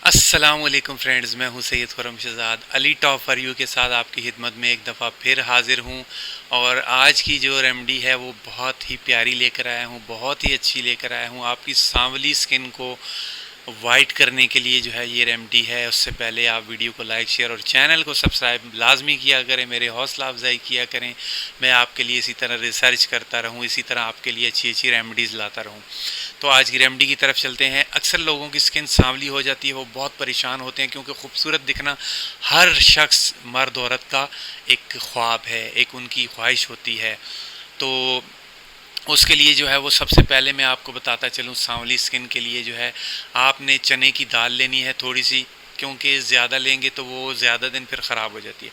अस्सलामुअलैकुम फ्रेंड्स, मैं हूं Syed Khurram Shahzad Ali top for you के साथ आपकी खिदमत में एक दफ़ा फिर हाज़िर हूं। और आज की जो रेमेडी है वो बहुत ही प्यारी लेकर आया हूं, बहुत ही अच्छी लेकर आया हूं आपकी सांवली स्किन को वाइट करने के लिए जो है ये रेमेडी है। उससे पहले आप वीडियो को लाइक शेयर और चैनल को सब्सक्राइब लाजमी किया करें, मेरे हौसला अफजाई किया करें। मैं आपके लिए इसी तरह रिसर्च करता रहूं, इसी तरह आपके लिए अच्छी अच्छी रेमेडीज़ लाता रहूं। तो आज की रेमेडी की तरफ चलते हैं। अक्सर लोगों की स्किन सांवली हो जाती है, वो बहुत परेशान होते हैं क्योंकि खूबसूरत दिखना हर शख्स मर्द औरत का एक ख्वाब है, एक उनकी ख्वाहिश होती है। तो उसके लिए जो है वो सबसे पहले मैं आपको बताता चलूँ, सांवली स्किन के लिए जो है आपने चने की दाल लेनी है थोड़ी सी, क्योंकि ज़्यादा लेंगे तो वो ज़्यादा दिन फिर ख़राब हो जाती है।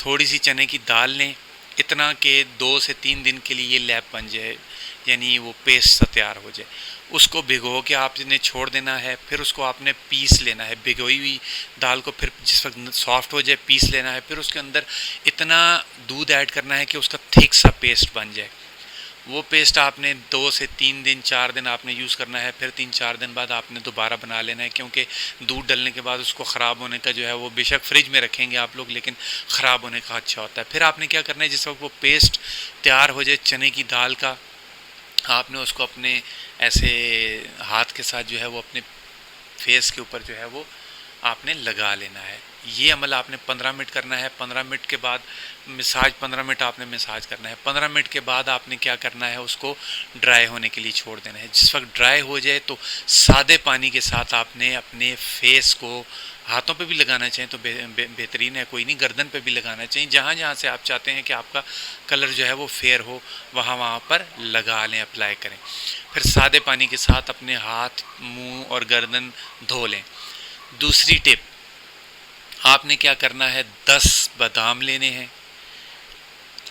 थोड़ी सी चने की दाल लें, इतना कि 2 से 3 दिन के लिए ये लैप बन जाए, यानी वो पेस्ट सा तैयार हो जाए। उसको भिगो के आपने छोड़ देना है, फिर उसको आपने पीस लेना है। भिगोई हुई दाल को फिर जिस वक्त सॉफ्ट हो जाए पीस लेना है। फिर उसके अंदर इतना दूध ऐड करना है कि उसका थिक सा पेस्ट बन जाए। वो पेस्ट आपने 2 से 3 दिन 4 दिन आपने यूज़ करना है। फिर 3-4 दिन बाद आपने दोबारा बना लेना है, क्योंकि दूध डलने के बाद उसको ख़राब होने का जो है वो बेशक फ्रिज में रखेंगे आप लोग, लेकिन ख़राब होने का अच्छा होता है। फिर आपने क्या करना है, जिस वक्त वो पेस्ट तैयार हो जाए चने की दाल का, आपने उसको अपने ऐसे हाथ के साथ जो है वो अपने फेस के ऊपर जो है वो आपने लगा लेना है। ये अमल आपने 15 मिनट करना है। 15 मिनट के बाद मसाज, 15 मिनट आपने मसाज करना है। 15 मिनट के बाद आपने क्या करना है, उसको ड्राई होने के लिए छोड़ देना है। जिस वक्त ड्राई हो जाए तो सादे पानी के साथ आपने अपने फेस को, हाथों पे भी लगाना चाहिए तो बेहतरीन है, कोई नहीं, गर्दन पे भी लगाना चाहिए। जहाँ जहाँ से आप चाहते हैं कि आपका कलर जो है वो फेयर हो, वहाँ वहाँ पर लगा लें, अप्लाई करें। फिर सादे पानी के साथ अपने हाथ, मुंह और गर्दन धो लें। दूसरी टिप, आपने क्या करना है, 10 बादाम लेने हैं,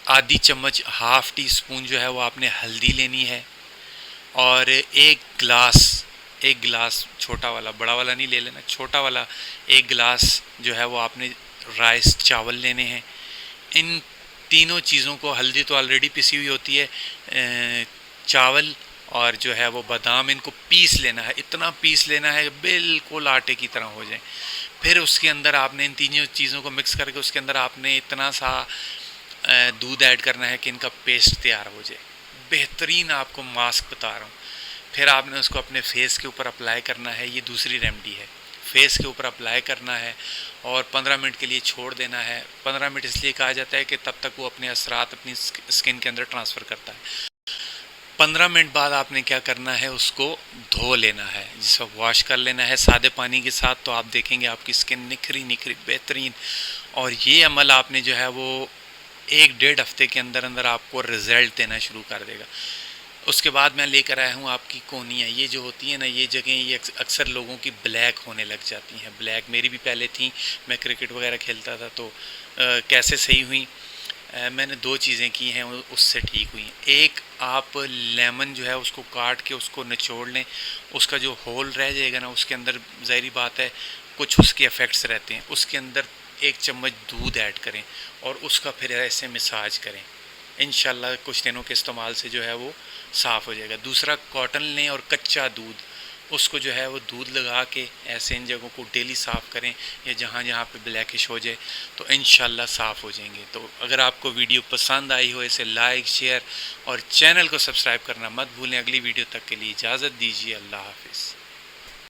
आधी चम्मच, हाफ टी स्पून जो है वो आपने हल्दी लेनी है, और एक गिलास छोटा वाला, बड़ा वाला नहीं ले लेना, छोटा वाला 1 गिलास जो है वो आपने राइस चावल लेने हैं। इन तीनों चीज़ों को, हल्दी तो ऑलरेडी पिसी हुई होती है, चावल और जो है वो बादाम, इनको पीस लेना है। इतना पीस लेना है बिल्कुल आटे की तरह हो जाए। फिर उसके अंदर आपने इन तीनों चीज़ों को मिक्स करके उसके अंदर आपने इतना सा दूध ऐड करना है कि इनका पेस्ट तैयार हो जाए। बेहतरीन आपको मास्क बता रहा हूँ। फिर आपने उसको अपने फेस के ऊपर अप्लाई करना है। ये दूसरी रेमेडी है, फेस के ऊपर अप्लाई करना है और 15 मिनट के लिए छोड़ देना है। 15 मिनट इसलिए कहा जाता है कि तब तक वो अपने असरात अपनी स्किन के अंदर ट्रांसफ़र करता है। 15 मिनट बाद आपने क्या करना है, उसको धो लेना है, जिसको वॉश कर लेना है सादे पानी के साथ। तो आप देखेंगे आपकी स्किन निखरी निखरी बेहतरीन। और ये अमल आपने जो है वो 1-1.5 हफ्ते के अंदर अंदर आपको रिज़ल्ट देना शुरू कर देगा। उसके बाद मैं लेकर आया हूँ आपकी कोनियाँ। ये जो होती हैं ना, ये जगह, ये अक्सर लोगों की ब्लैक होने लग जाती हैं। ब्लैक मेरी भी पहले थी, मैं क्रिकेट वगैरह खेलता था तो कैसे सही हुई, मैंने 2 चीज़ें की हैं, उससे ठीक हुई। एक, आप लेमन जो है उसको काट के उसको निचोड़ लें, उसका जो होल रह जाएगा ना उसके अंदर, ज़ाहिरी बात है कुछ उसके इफ़ेक्ट्स रहते हैं, उसके अंदर 1 चम्मच दूध ऐड करें और उसका फिर ऐसे मसाज करें। इंशाल्लाह कुछ दिनों के इस्तेमाल से जो है वो साफ़ हो जाएगा। दूसरा, कॉटन लें और कच्चा दूध, उसको जो है वो दूध लगा के ऐसे इन जगहों को डेली साफ़ करें, या जहाँ जहाँ पे ब्लैकिश हो जाए तो इंशाल्लाह साफ़ हो जाएंगे। तो अगर आपको वीडियो पसंद आई हो, इसे लाइक शेयर और चैनल को सब्सक्राइब करना मत भूलें। अगली वीडियो तक के लिए इजाज़त दीजिए। अल्लाह हाफिज़।